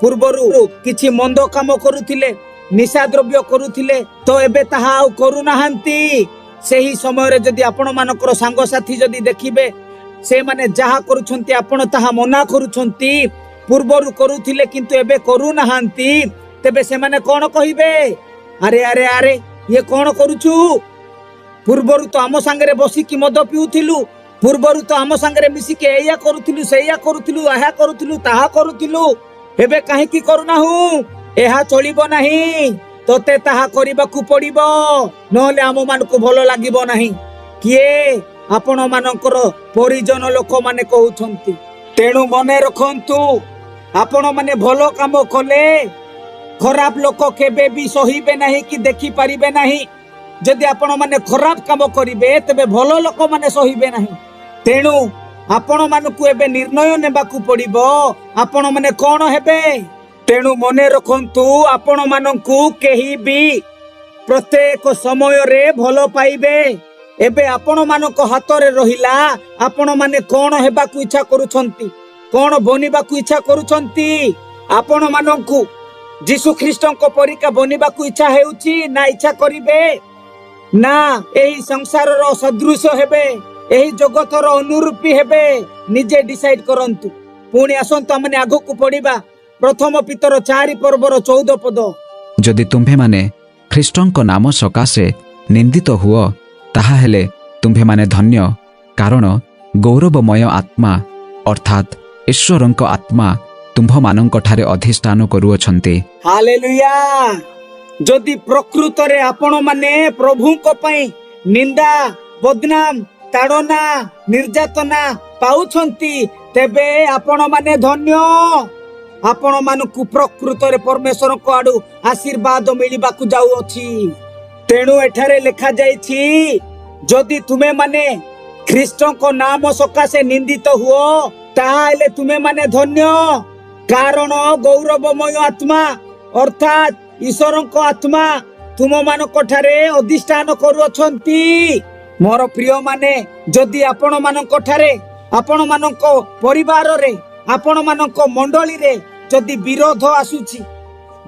S1: पूर्वरु किछि मंद काम करुथिले, निशा द्रव्य करुथिले, तो एबे ताहा आउ करू नाहंती। सेही समय रे जदि आपण मानकर संग साथी जदि देखिबे, से माने जहा करूछंती आपण ताहा मना करूछंती, पूर्वरु करुथिले किंतु एबे करू नाहंती, तेबे से माने कोन कहिबे? अरे अरे अरे ये कोन करूछु? पूर्वरु तो आम संगे बसी कि मद पिउथिलु, पूर्वरु तो आम संगे मिसी के एया करूथिलु, सेया करूथिलु, आहा करूथिलु, ताहा करूथिलु, एबे काहे की करूनाहु? एहा चलिबो नाही, तोते ताहा करिबाकू पड़िबो, नहले आम मानकू भलो लागिबो नाही। किए? आपण मानकर परिजन लोक माने कहउछंती। तेणु मने रखंतु, आपण माने भलो काम कले खराब लोक केबे भी सहिबे नाही कि देखि परिबे नाही। जदि आपण माने खराब काम करिबे तबे भलो लोक माने सहिबे नाही। तेणु आपण मानकू एबे निर्णय नेबाकू पड़िबो, आपण माने कोन हेबे। तेणु मने रखंतु, आपण मानकू केही भी प्रत्येक समय रे भलो पाइबे। एबे आपण मानक हाथ रे रहिला, आपण माने कोन हेबाकू इच्छा करूछंती, कोन बनिबाकू इच्छा करूछंती। आपण मानकू जीसु ख्रीष्टଙ୍କ परिका बनिबाकू इच्छा हेउची ना इच्छा करिबे ना एही संसार रो सदृश हेबे, एही जगत रो अनुरूपी हेबे, निजे डिसाइड करंतु। पुणी आसंतु हमने आगो को पढ़िबा प्रथम पितर 4 पर्वर 14 पद।
S2: जदि तुम्भे माने ख्रीष्टଙ୍କ नाम सकाशे निंदित हुओ, ताहा हेले तुम्भे माने धन्य, कारण गौरवमय आत्मा अर्थात ईश्वरଙ୍କ आत्मा तुम्भ मानଙ୍କ ठारे अधिष्ठान करूअछंती।
S1: हालेलुया। जदि प्रकृत रे आपण माने प्रभु को पई निंदा बदनाम ताड़ना निर्यातना पाउछंती, तेबे आपण माने धन्य। आपण मानकु प्रकृत रे परमेश्वर को आडू आशीर्वाद मिलिबाकू जाउ अछि। तेणु एठारे लिखा जाइछि, जदि तुमे माने ख्रीष्टों को नाम सकाशे निंदित हुओ, ताहाले तुमे माने धन्य, कारण गौरवमय आत्मा अर्थात ईश्वर को आत्मा तुम मानक ठारे अधिष्ठान करूअछंती। मोर प्रिय माने, जदि आपण मानक ठारे, आपण मानक परिवार रे, आपण मानक मंडली रे जदि विरोध आसुची,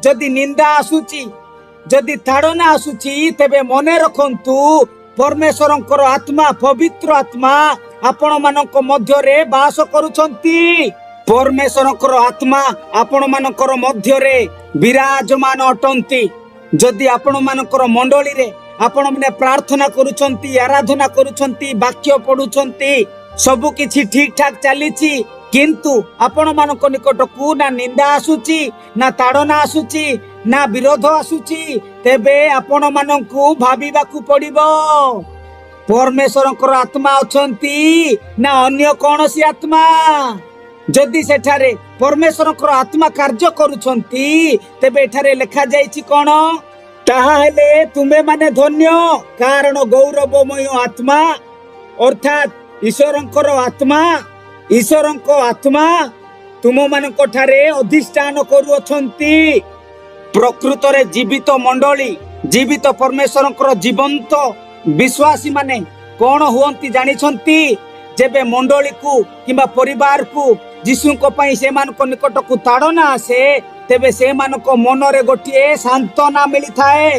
S1: जदि निंदा आसुची, जदि ताड़ना आसुची, तेबे मने रखंतु परमेश्वरंकर आत्मा पवित्र आत्मा आपण मानक मध्य रे वास करूछंती। परमेश्वरंकर आत्मा आपण मानकर मध्य रे विराजमान अटंती। जदि आपण मानकर मंडली रे आपण माने प्रार्थना करूछंती, आराधना करूछंती, वाक्य पढुछंती, सब किछि ठीक ठाक चलीछि, किंतु आपण मानक निकट को ना निंदा आसुची, ना ताड़ना आसुची, ना विरोध आसुची, तेबे आपण मानकू भाबिबाकू पड़िबो परमेश्वरंकर आत्मा अछंती ना अन्य कोनोसी आत्मा। जदि सेठारे परमेश्वर आत्मा कार्य करुछंती तेबे एठारे लिखा जाइछि कोन ताहाले तुमे माने धन्य कारण गौरवमय आत्मा अर्थात ईश्वरंकर आत्मा तुम मानक ठारे अधिष्ठान करुअछंती। प्रकृत रे जीवित मंडली जीवित परमेश्वरंकर जीवंत विश्वासी माने कोन हुअंती जानिछंती जेबे मंडली को किबा परिवार को यीशु को पई से मानको निकट को ताड़ना आसे तेबे से मानको मन रे गोटिए सांत्वना मिली थाए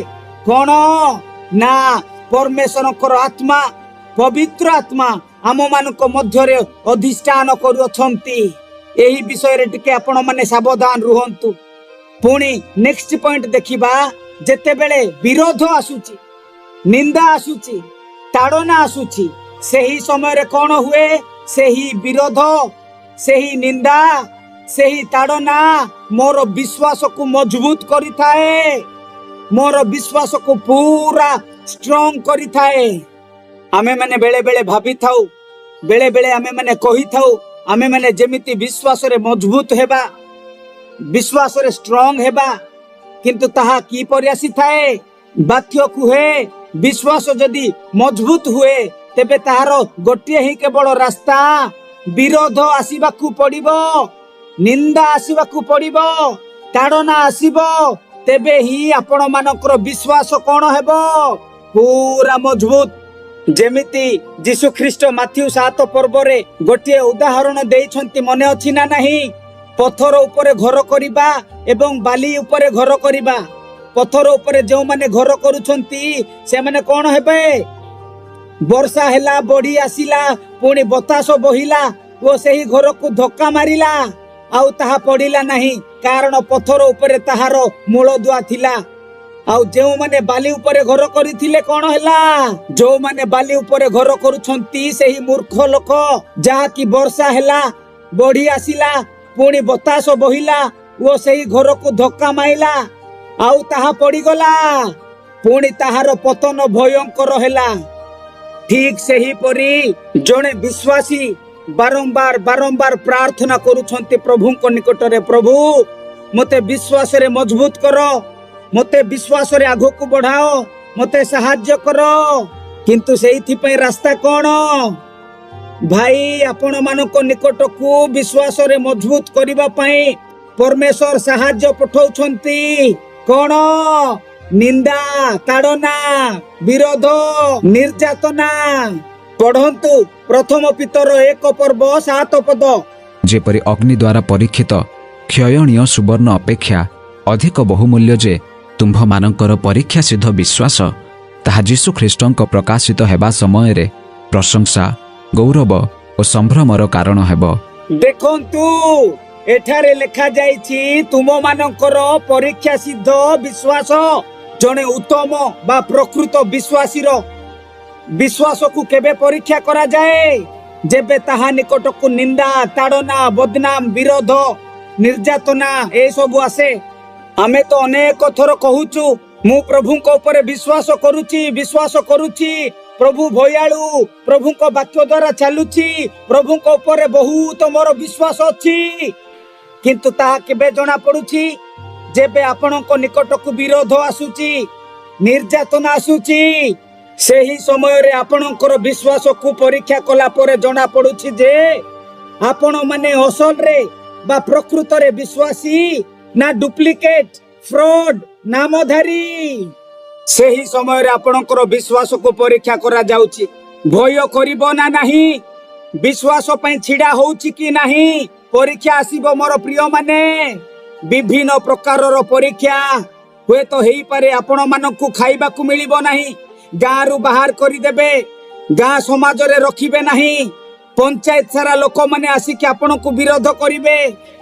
S1: कोन ना परमेश्वरंकर आत्मा पवित्र आत्मा आम मानको मध्य रे अधिष्ठान करुअछंती। एही विषय रे टिके आपण माने सावधान रुहंतु। पुणी नेक्स्ट पॉइंट देखिबा जेते बेले विरोध आसुची निंदा आसुची ताड़ना आसुची सेही समय रे कोन हुए सेही विरोध सेही निंदा सेही ताड़ना मोर विश्वास को मजबूत करी थाए मोर विश्वास को पूरा स्ट्रांग करी थाए। आमे माने बेले बेले भाभी थाउ बेले बेले आमे माने कही थाउ आमे माने जेमिति विश्वास रे मजबूत हेबा विश्वास रे स्ट्रांग हेबा किंतु ताहा की परियासी थाए बाध्य कुहे विश्वास जदि मजबूत हुए तेबे ताहार गोटिए ही केवल रास्ता विरोध आसीबाकू पड़िबो निंदा आसीबाकू पड़िबो ताड़ना आसीबो तेबे ही आपण मानकर विश्वास कोन हेबो पूरा मजबूत। जेमिति यीशु ख्रीष्ट माथ्यू 7 पर्व रे गोटिए उदाहरण देइछंती मने अछि ना नहीं पत्थर उपरे घर करिबा एवं बाली उपरे घर करिबा पत्थर उपरे जो माने घर करूछंती से माने कोन हेबे वर्षा हेला बड़ी आसिला पुणी बतास बहिला वो सही घर को धक्का मारिला आउ ताहा पड़िला नहीं कारण पत्थर उपरे ताहार मूल दुआ थिला आउ जो माने बाली उपरे घर करिथिले कोन हैला जो माने बाली उपरे घर करूछंती सही मूर्ख लोक जहा की वर्षा हेला बड़ी आसिला पुणी बतास बहिला वो सही घर को धक्का माइला आउ ताहा पड़ी गला पुणी ताहार पतन भयंकर हेला। ठीक सही परी जने विश्वासी बारंबार बारंबार प्रार्थना करूछंती प्रभु को निकट रे प्रभु मते विश्वास रे मजबूत करो मते विश्वास रे आगो को बढ़ाओ मते सहाय्य करो किंतु सेही पई रास्ता कोन भाई आपण मानको निकट को विश्वास रे मजबूत करिबा पई परमेश्वर सहाय्य पठौछंती कोन निंदा ताड़ना विरोध निर्यातना। पढ़ंतु प्रथम पितर 1 पर्व 7 पद
S2: जेपरि अग्नि द्वारा परीक्षित क्षयणीय सुवर्ण अपेक्षा अधिक बहुमूल्य जे तुम्भ मानकर परीक्षा सिद्ध विश्वास ताहा यीशु ख्रीष्टଙ୍କ प्रकाशित हेबा समय रे प्रशंसा गौरव और संभ्रमर कारण हेबो।
S1: देखंतु एठारे लिखा जाइछि तुम मानकर परीक्षा सिद्ध विश्वास जने उत्तम बा प्रकृत विश्वासी रो विश्वास को केबे परीक्षा करा जाए जेबे ताहा निकट को निंदा ताड़ना बदनाम विरोध निर्यातना ए सब आसे। आमे तो अनेक थर कहूचु मु प्रभु को ऊपर विश्वास करूची प्रभु भयालु प्रभु को वाक्य द्वारा चलुची प्रभु को ऊपर बहुत मोर विश्वास अछि किंतु ताहा केबे जणा पडुची जेबे आपणक निकट को विरोध आसुची निर्यातना आसुची सेही समय रे आपणकर विश्वास को परीक्षा कला परे जणा पडुची जे आपण माने असल रे बा प्रकृत रे विश्वासी ना डुप्लिकेट फ्रॉड नामधारी। सेही समय रे आपणकर विश्वास को परीक्षा करा जाउची भय करिबो ना नाही विश्वास पई छिडा होउची कि नाही परीक्षा आसीबो मोर प्रिय माने विभिन्न प्रकार परीक्षा हुए तो हेई पारे आपण मानकु खाइबा को मिलिबो नाही गाँ रु बाहर करी देबे गाँ समाज रे रखिबे नाही पंचायत सारा लोक माने आसिक आपण को विरोध करिवे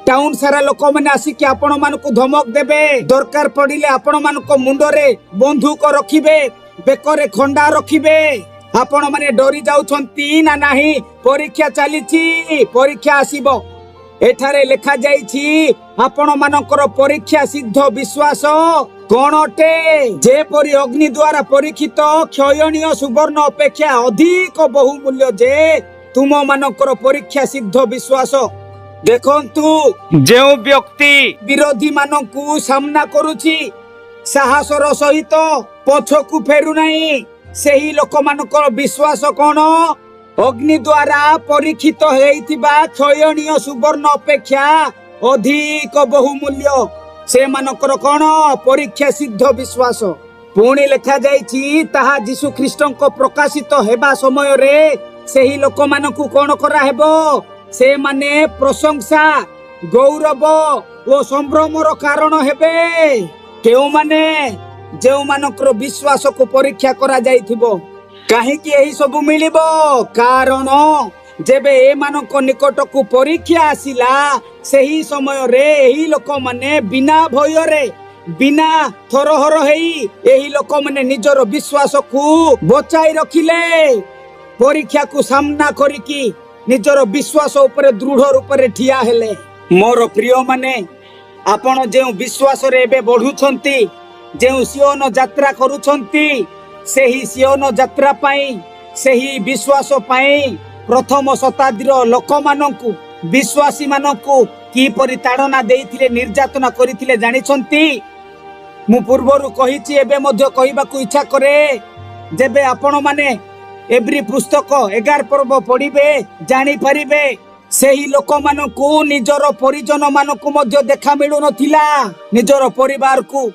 S1: टाउन सारा लोक माने आसिक आपण मानकु धमक देबे दरकार पड़िले आपण मानको मुंडरे बंदूक रखिबे बेकरे खंडा रखिबे आपण माने डरी जाउछंती ना नाही परीक्षा चलीची परीक्षा आसीबो एठारे लिखा जाइछि आपण मानकर परीक्षा सिद्ध विश्वास कोन अटे जेपरि अग्नि द्वारा परीक्षित क्षयणीय सुवर्ण अपेक्षा अधिक बहुमूल्य जे तुम मानकर परीक्षा सिद्ध विश्वास देखंतु जो व्यक्ति विरोधी मानकु सामना करुछि साहसर सहित पछकु फेरु नाही सेही लोक मानकर विश्वास कोन अग्नि द्वारा परीक्षित हेइथिबा क्षयणीय सुवर्ण अपेक्षा अधिक बहुमूल्य से मानकर कोन परीक्षा सिद्ध विश्वास पुणी लेखा जाइछि ताहा यीशु ख्रीष्टंको प्रकाशित हेबा समय रे सेही लोक मानकु कोन करा हेबो से माने प्रशंसा गौरव ओ संभ्रमर कारण हेबे केउ माने जेउ मानकर विश्वास को परीक्षा करा जाइथिबो काहे कि एही सब मिलिबो कारण जेबे ए मानक निकट को परीक्षा आसिला सेही समय रे एही लोक माने बिना भय रे बिना थरहर हेई एही लोक माने निजर विश्वास को बचाई रखिले परीक्षा को सामना करिकी निजर विश्वास ऊपर दृढ़ रूप रे ठिया हेले मोर प्रिय माने आपण जे विश्वास रे एबे बढ़ुछंती जे सियोन यात्रा करूछंती सेही सियोन यात्रा पाई सेही विश्वास पाई प्रथम शताब्दीर लोक मानकु विश्वासी मानकु की परि ताड़ना देइथिले निर्यातना करिथिले जानिछंती मु पूर्वरु कहिछि एबे मध्य कहिबाकू इच्छा करे जेबे आपण माने एवरी पुस्तक 11 पर्व पढ़िबे जानी पारिबे सेही लोक मानकु निजर परिजन मानकु मध्य देखा मिलु नथिला निजर परिवार को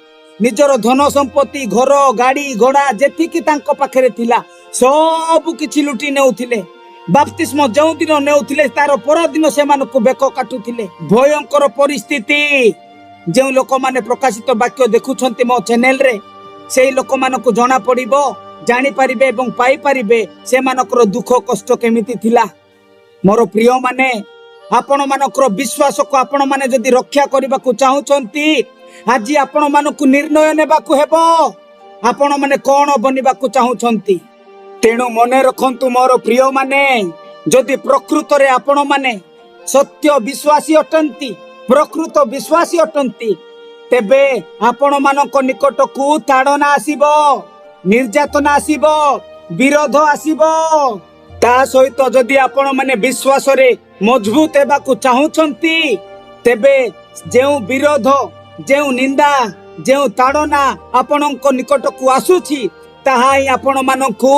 S1: निजर धन संपत्ति घर गाड़ी घोड़ा जेतिकी तांको पाखरे थिला सब किछि लुटी नेउथिले बाप्तिस्म जो दिन नेउथिले तार पर दिन से मानकु बेक काटुथिले भयंकर परिस्थिति जे लोक माने प्रकाशित वाक्य देखुछंती मो चैनल रे सेही लोक मानकु जणा पड़िबो जानी पारिबे एवं पाई पारिबे से मानकर दुख कष्ट केमिति थिला मोर प्रिय माने आपण मानकर विश्वास को आपण माने जदि रक्षा करबा को चाहुचंती आज आपण मानकु निर्णय नेबा को हेबो आपण माने कोन बनिबा को चाहुचंती तेणु मने रखंतु मोर प्रिय माने जदि प्रकृत रे आपण माने सत्य विश्वासी अटंती प्रकृत विश्वासी अटंती तेबे आपण मानक निकट को ताड़ना आसीबो निर्यातना आसीबो विरोध आसीबो ता सहित जदि आपण माने विश्वास रे मजबूत हेबा को चाहुचंती तेबे जेउ विरोध जेउ निंदा जेउ ताड़ना आपणक निकट को आसुची ताहा ही आपण मानकु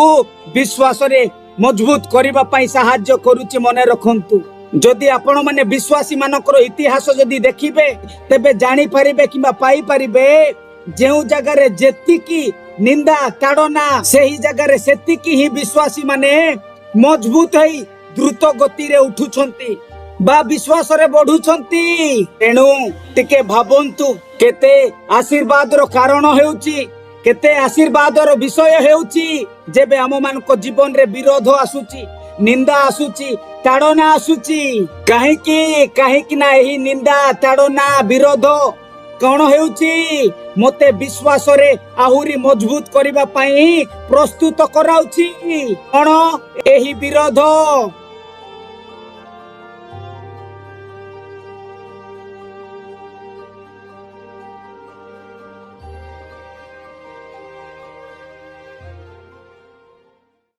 S1: विश्वास रे मजबूत करिबा पई सहाय्य करूची मने रखंतु जदि आपण माने विश्वासी मानकर इतिहास जदि देखिबे तेबे जानी पारिबे किबा पाई पारिबे जेउ जगह रे जेतिकी निंदा ताड़ना सेही जगह रे सेतिकी ही विश्वासी माने मजबूत है द्रुत गति रे उठुछंती बा विश्वास रे बढ़ुछंती तेणु टिके भाबंतु केते आशीर्वाद रो कारण हेउची केते आशीर्वाद रो विषय हेउची जेबे हम मानक जीवन रे विरोध आसुची निंदा आसुची ताड़ना आसुची काहे कि ना एही निंदा ताड़ना विरोध कौन हेउची मते विश्वास रे आहुरी मजबूत करिबा पई प्रस्तुत कराउची कौन एही विरोध